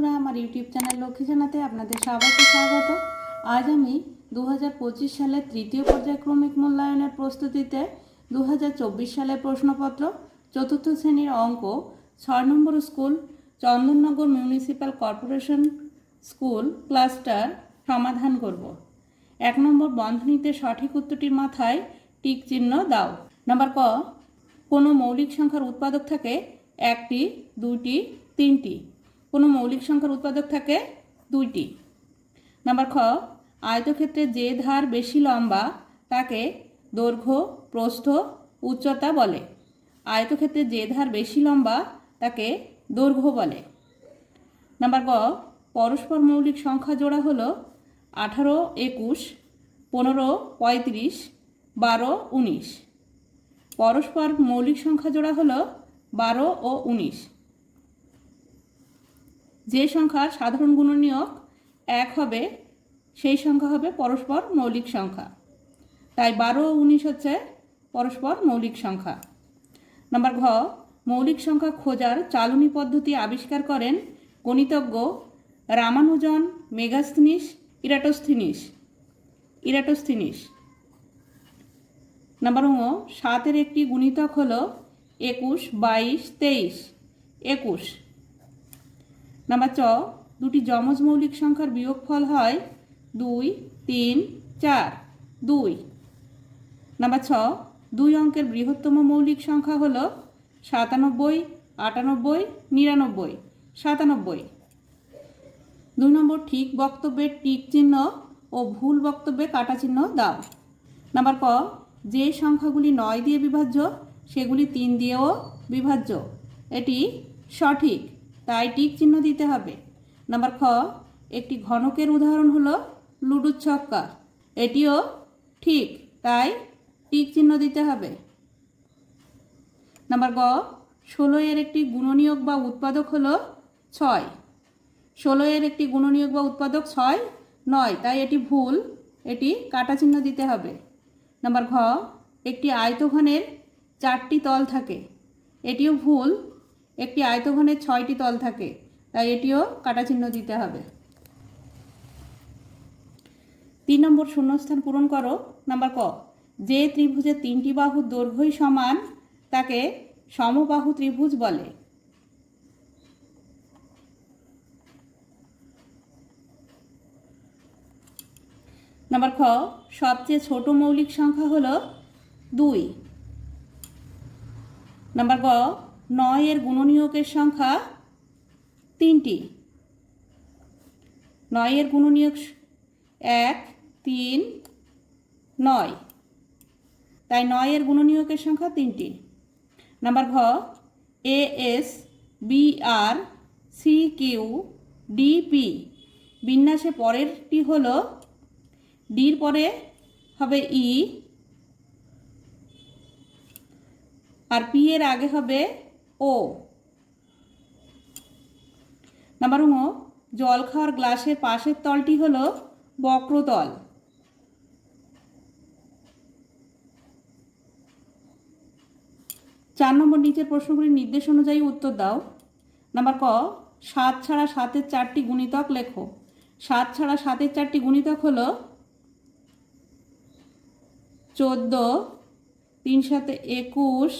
বন্ধুরা, আমার YouTube channel Lakshmi জানাতে আপনাদের সবাইকে স্বাগত। আজ আমি 2025 সালের তৃতীয় পর্যায়ক্রমিক মূল্যায়নের প্রস্তুতিতে 2024 সালের প্রশ্নপত্র চতুর্থ শ্রেণীর অঙ্ক 6 নম্বর school Chandannagar municipal corporation school cluster সমাধান করব। 1 নম্বর বন্ধনীতে সঠিক উত্তরটির মাথায় টিক চিহ্ন দাও। নাম্বার ক, কোনো মৌলিক সংখ্যার উৎপাদক থাকে একটি, দুইটি, তিনটি। কোনো মৌলিক সংখ্যার উৎপাদক থাকে দুইটি। নাম্বার খ, আয়তক্ষেত্রে যে ধার বেশি লম্বা তাকে দৈর্ঘ্য, প্রস্থ, উচ্চতা বলে। আয়তক্ষেত্রে যে ধার বেশি লম্বা তাকে দৈর্ঘ্য বলে। নাম্বার গ, পরস্পর মৌলিক সংখ্যা জোড়া হলো 18, 21, 15, 35, 12, 19। পরস্পর মৌলিক সংখ্যা জোড়া হলো 12 ও 19। যে সংখ্যার সাধারণ গুণনীয়ক 1 হবে সেই সংখ্যা হবে পরস্পর মৌলিক সংখ্যা, তাই 12 ও 19 হচ্ছে পরস্পর মৌলিক সংখ্যা। নাম্বার ঘ, মৌলিক সংখ্যা খোঁজার চালনী পদ্ধতি আবিষ্কার করেন গণিতজ্ঞ রামানুজন মেগাস্থিনিস ইরাটোস্থিনিস। নাম্বার ঙ, 7-এর একটি গুণিতক হলো 21, 22, 23, 21। নাম্বার চ, দুটি যমজ মৌলিক সংখ্যার বিয়োগফল হয় 2, 3, 4, 2। নাম্বার ছ, 2 অঙ্কের বৃহত্তম মৌলিক সংখ্যা হলো 97, 98, 99, 97। 2 নম্বর, ঠিক বক্তব্যে টিক চিহ্ন ও ভুল বক্তব্যে কাটা চিহ্ন দাও। নাম্বার ক, যে সংখ্যাগুলি 9 দিয়ে বিভাজ্য সেগুলি 3 দিয়েও বিভাজ্য। এটি সঠিক, তাই টিক চিহ্ন দিতে হবে। নাম্বার খ, একটি ঘনকের উদাহরণ হলো লুডুর ছক্কা। এটিও ঠিক, তাই টিক চিহ্ন দিতে হবে। নাম্বার গ, 16-এর একটি গুণনীয়ক বা উৎপাদক হলো 6। 16-এর একটি গুণনীয়ক বা উৎপাদক 6 নয়, তাই এটি ভুল, এটি কাটা চিহ্ন দিতে হবে। নাম্বার ঘ, একটি আয়তঘনের 4টি তল থাকে। এটিও ভুল, একটি আয়তঘনের 6টি তল থাকে, তাই এটিও কাটা চিহ্ন দিতে হবে। 3 নম্বর শূন্যস্থান পূরণ করো। নাম্বার ক, যে ত্রিভুজের 3টি বাহুর দৈর্ঘ্যই সমান তাকে সমবাহু ত্রিভুজ বলে। নাম্বার খ, সবচেয়ে ছোট মৌলিক সংখ্যা হলো 2। নাম্বার গ, 9-এর গুণনীয়কের সংখ্যা 3টি। 9-এর গুণনীয়ক 1, 3, 9, তাই 9-এর গুণনীয়কের সংখ্যা 3টি। নাম্বার ঘ, AS, BR, CQ, DP বিন্যাসে পরেরটি হলো ডির পরে হবে ই আর পি এর আগে হবে ও। নাম্বার ঙ, জল খাওয়ার গ্লাসের পাশের তলটি হলো বক্রতল। চার নম্বর, নিচের প্রশ্নগুলির নির্দেশ অনুযায়ী উত্তর দাও। নাম্বার ক, 7 ছাড়া 7-এর 4টি গুণিতক লেখো। 7 ছাড়া 7-এর 4টি গুণিতক হলো 14, 3 সাথে 21,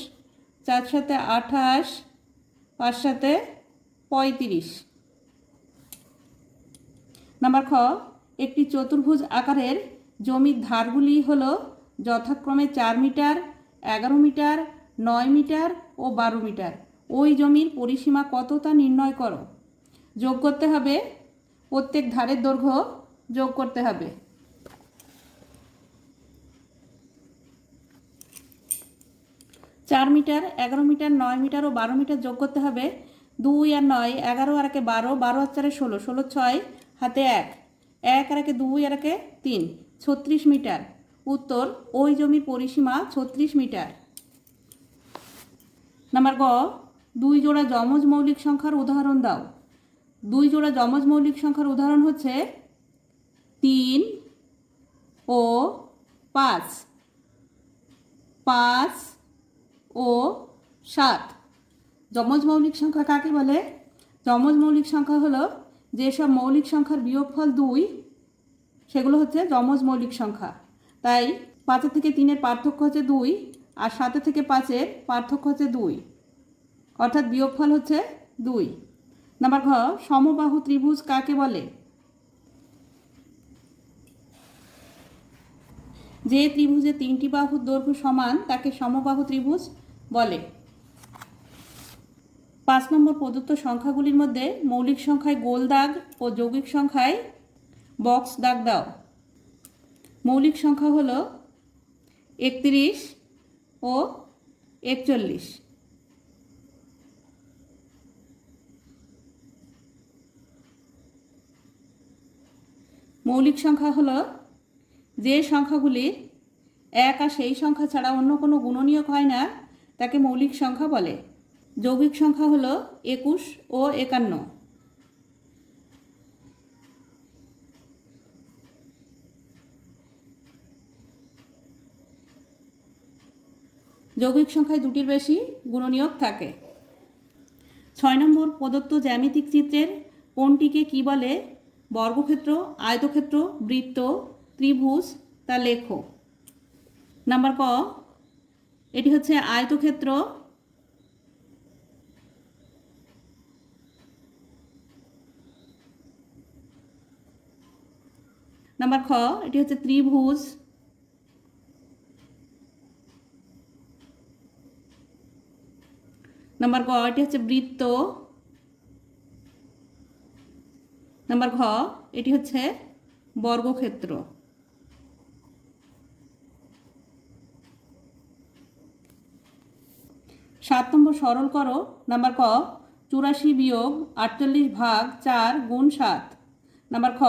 4 সাথে 28, 5 সাথে 35। নাম্বার খ, একটি চতুর্ভুজ আকারের জমির ধারগুলি হলো যথাক্রমে 4 মিটার, 11 মিটার, 9 মিটার ও 12 মিটার। ওই জমির পরিসীমা কত তা নির্ণয় করো। যোগ করতে হবে, প্রত্যেক ধারের দৈর্ঘ্য যোগ করতে হবে। চার মিটার, 11 মিটার, 9 মিটার ও 12 মিটার যোগ করতে হবে। 2 আর 9, 11 আর 1 12, 12 আর 4 16, 16 6 হাতে 1, 1 আর 1 2 আর 1 3, 36 মিটার। উত্তর, ওই জমির পরিসীমা 36 মিটার। নাম্বার গ, 2 জোড়া যমজ মৌলিক সংখ্যার উদাহরণ দাও। 2 জোড়া যমজ মৌলিক সংখ্যার উদাহরণ হচ্ছে 3 ও 5, 5 ও 7। যমজ মৌলিক সংখ্যা কাকে বলে? যমজ মৌলিক সংখ্যা হলো যেসব মৌলিক সংখ্যার বিয়োগফল 2 সেগুলো হচ্ছে যমজ মৌলিক সংখ্যা। তাই 5 থেকে 3-এর পার্থক্য হচ্ছে 2 আর 7 থেকে 5-এর পার্থক্য হচ্ছে 2, অর্থাৎ বিয়োগফল হচ্ছে 2। নাম্বার ঘ, সমবাহু ত্রিভুজ কাকে বলে? যে ত্রিভুজে 3টি বাহুর দৈর্ঘ্য সমান তাকে সমবাহু ত্রিভুজ বলে। 5 নম্বর প্রদত্ত সংখ্যাগুলির মধ্যে মৌলিক সংখ্যায় গোল দাগ ও যৌগিক সংখ্যায় বক্স দাগ দাও। মৌলিক সংখ্যা হলো 31 ও 41। মৌলিক সংখ্যা হলো যে সংখ্যাগুলির এক আর সেই সংখ্যা ছাড়া অন্য কোনো গুণনীয়ক হয় না তাকে মৌলিক সংখ্যা বলে। যৌগিক সংখ্যা হলো 21 ও 51। যৌগিক সংখ্যায় 2টির বেশি গুণনীয়ক থাকে। 6 নম্বর প্রদত্ত জ্যামিতিক চিত্রের কোনটিকে কি বলে? বর্গক্ষেত্র, আয়তক্ষেত্র, বৃত্ত, ত্রিভুজ, তা লেখো। নাম্বার ক, এটি হচ্ছে আয়তক্ষেত্র। নাম্বার খ, এটি হচ্ছে ত্রিভুজ। নাম্বার গ, এটি হচ্ছে বৃত্ত। নাম্বার ঘ, এটি হচ্ছে বর্গক্ষেত্র। 7 নম্বর সরল করো। নাম্বার ক, 84 বিয়োগ 48 ভাগ 4 গুণ 7। নাম্বার খ,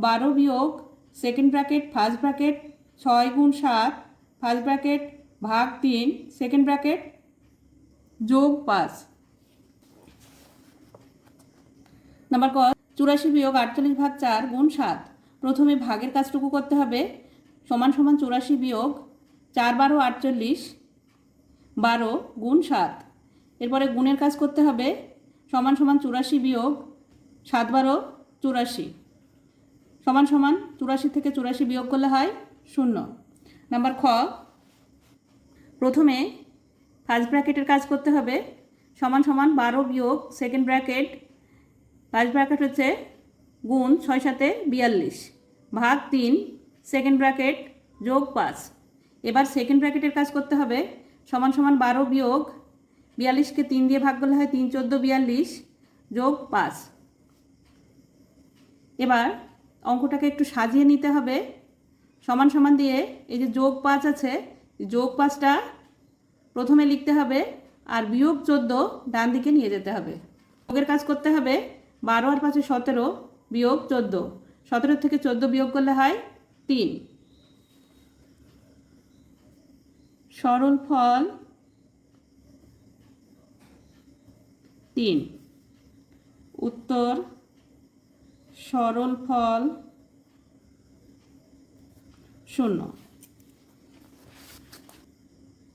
12 বিয়োগ সেকেন্ড ব্র্যাকেট ফার্স্ট ব্র্যাকেট 6 গুণ 7 ফার্স্ট ব্র্যাকেট ভাগ 3 সেকেন্ড ব্র্যাকেট যোগ 5। নাম্বার ক, 84 বিয়োগ 48 ভাগ 4 গুণ 7। প্রথমে ভাগের কাজটুকু করতে হবে। সমান সমান 84 বিয়োগ 4 12 48 12 গুণ 7। এরপরে গুণের কাজ করতে হবে। সমান সমান 84 বিয়োগ 7 12 84 সমান সমান 84 থেকে 84 বিয়োগ করলে হয় 0। নাম্বার খ, প্রথমে ফার্স্ট ব্র্যাকেটের কাজ করতে হবে। সমান সমান 12 বিয়োগ সেকেন্ড ব্র্যাকেট ফার্স্ট ব্র্যাকেট হচ্ছে গুণ 6 7 42 ভাগ 3 সেকেন্ড ব্র্যাকেট যোগ 5। এবার সেকেন্ড ব্র্যাকেটের কাজ করতে হবে। সমান সমান 12 বিয়োগ 42কে 3 দিয়ে ভাগ করলে হয় 3 14 42 যোগ 5। এবার অঙ্কটাকে একটু সাজিয়ে নিতে হবে। সমান সমান দিয়ে এই যে যোগ 5 আছে, যোগ 5টা প্রথমে লিখতে হবে আর বিয়োগ 14 ডান দিকে নিয়ে যেতে হবে। যোগের কাজ করতে হবে। 12 আর 5 17 বিয়োগ 14, 17 থেকে 14 বিয়োগ করলে হয় 3। সরল ফল 3। উত্তর সরল ফল 0।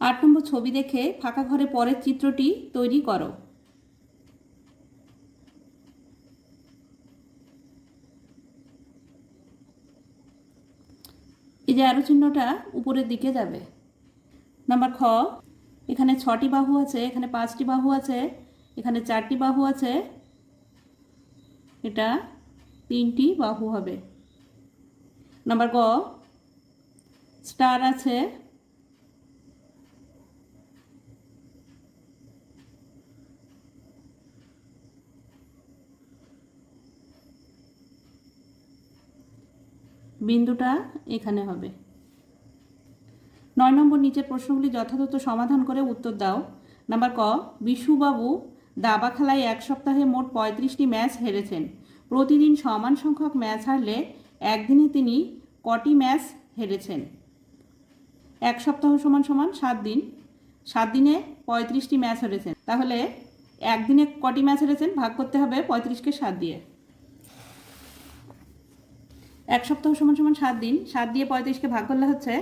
8 নম্বর ছবি দেখে ফাঁকা ঘরে পরের চিত্রটি তৈরি করো। এই যে অ্যারো চিহ্নটা উপরের দিকে যাবে। নাম্বার খ, এখানে 6টি বাহু আছে, এখানে 5টি বাহু আছে, এখানে 4টি বাহু আছে, এটা 3টি বাহু হবে। নাম্বার গ, স্টার আছে, বিন্দুটা এখানে হবে। 9 নম্বর নিচের প্রশ্নগুলি যথাযথ সমাধান করে উত্তর দাও। নাম্বার ক, বিশুবাবু দাবা খেলায় এক সপ্তাহে মোট 35টি ম্যাচ হেরেছেন। প্রতিদিন সমান সংখ্যক ম্যাচ হারলে একদিনে তিনি কটি ম্যাচ হেরেছেন? এক সপ্তাহ সমান সমান 7 দিন, 7 দিনে 35টি ম্যাচ হেরেছেন। তাহলে একদিনে কটি ম্যাচ হেরেছেন ভাগ করতে হবে 35কে 7 দিয়ে। এক সপ্তাহ সমান সমান 7 দিন, 7 দিয়ে 35কে ভাগ করলে হচ্ছে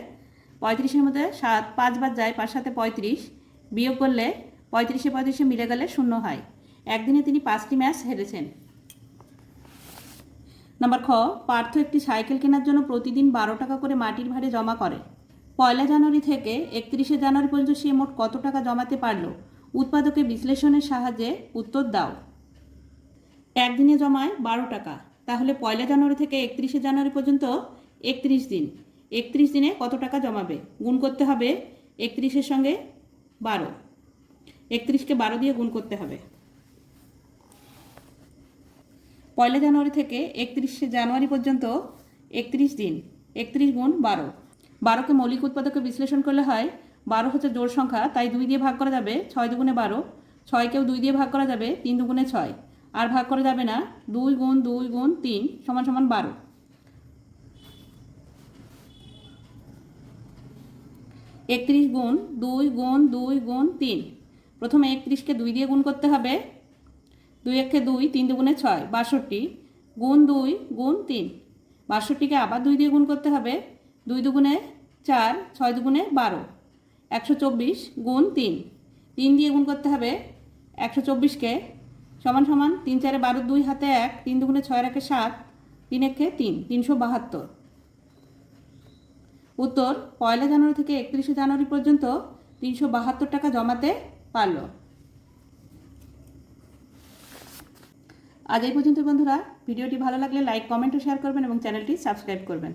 35-এর মধ্যে 7 5 বার যায়, 5 7 35 বিয়োগ করলে 35-এ 35-এ মিলে গেলে 0 হয়। একদিনে তিনি 5টি ম্যাচ হেরেছেন। নাম্বার খ, পার্থ একটি সাইকেল কেনার জন্য প্রতিদিন 12 টাকা করে মাটির ভাড়ে জমা করে। 1 জানুয়ারি থেকে 31 জানুয়ারি পর্যন্ত সে মোট কত টাকা জমাতে পারল? উৎপাদকের বিশ্লেষণের সাহায্যে উত্তর দাও। একদিনে জমায় 12 টাকা, তাহলে 1 জানুয়ারি থেকে 31 জানুয়ারি পর্যন্ত 31 দিন। 31 দিনে কত টাকা জমাবে? গুণ করতে হবে 31-এর সঙ্গে 12। 31-কে 12 দিয়ে গুণ করতে হবে। 1 জানুয়ারি থেকে 31 জানুয়ারি পর্যন্ত 31 দিন। 31 গুণ 12। 12কে মৌলিক উৎপাদকে বিশ্লেষণ করলে হয় 12 হচ্ছে জোড় সংখ্যা, তাই 2 দিয়ে ভাগ করা যাবে। 6 দুগুণে 12। 6কেও 2 দিয়ে ভাগ করা যাবে। 3 দুগুণে 6। আর ভাগ করা যাবে না। 2 গুণ 2 গুণ 3 সমান সমান 12। 31 গুণ 2 গুণ 2 গুণ 3। প্রথমে 31কে 2 দিয়ে গুণ করতে হবে। 2 একে 2, 3 দুগুণে 6, 62 গুণ 2 গুণ 3। 62কে আবার 2 দিয়ে গুণ করতে হবে। 2 দুগুণে 4, 6 দুগুণে 12, 124 গুণ 3। 3 দিয়ে গুণ করতে হবে 124কে, সমান সমান 3 4 12, 2 হাতে 1, 3 দুগুণে 6 একে 7, 3 একে 3, 372। উত্তর, 1 জানুয়ারি থেকে 31 জানুয়ারি পর্যন্ত 372 টাকা জমাতে পারল। আজ এই পর্যন্ত বন্ধুরা। ভিডিওটি ভালো লাগলে লাইক, কমেন্ট ও শেয়ার করবেন এবং চ্যানেলটি সাবস্ক্রাইব করবেন।